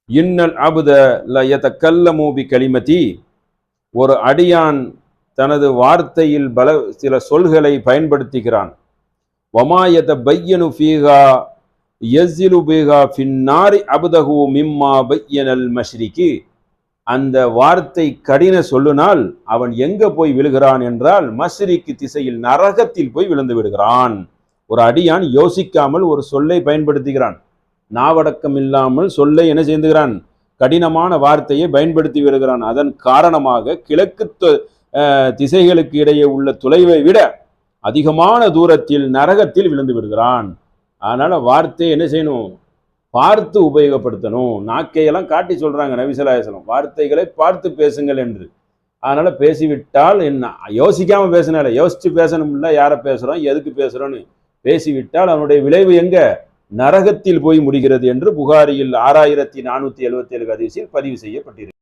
இன்னல் அபுத லயதகல்லமு பி கலிமதி, ஒரு அடியான் தனது வார்த்தையில் சில சொல்களை பயன்படுத்துகிறான். வமா யதபய்யனு ஃபீஹா யஸ்ஸிலு பிஹா ஃபின்னாரி அபுதஹு மிம்மா பய்யனல் மஷ்ரிகி, அந்த வார்த்தை கடின சொல்லுனால் அவன் எங்க போய் விழுகிறான் என்றால் மஷ்ரிக்கு திசையில், நரகத்தில் போய் விழுந்து விடுகிறான். ஒரு அடியான் யோசிக்காமல் ஒரு சொல்லை பயன்படுத்துகிறான், நாவடக்கம் இல்லாமல் சொல்லை என்ன செய்கிறான், கடினமான வார்த்தையை பயன்படுத்தி வருகிறான். அதன் காரணமாக கிழக்கு திசைகளுக்கு இடையே உள்ள தொலைவை விட அதிகமான தூரத்தில் நரகத்தில் விழுந்து விடுகிறான். அதனால வார்த்தையை என்ன செய்யணும், பார்த்து உபயோகப்படுத்தணும். நாக்கையெல்லாம் காட்டி சொல்றாங்க நபி ஸல்லல்லாஹு அலைஹி வஸல்லம், வார்த்தைகளை பார்த்து பேசுங்கள் என்று. அதனால பேசிவிட்டால் என்ன, யோசிக்காம பேசினால, யோசிச்சு பேசணும்ல, யாரை பேசுறோம் எதுக்கு பேசுறோன்னு பேசிவிட்டால் அவனுடைய விளைவு எங்க, நரகத்தில் போய் முடிகிறது என்று புகாரியில் 6477 ஹதீஸில் பதிவு செய்யப்பட்டிருக்கிறது.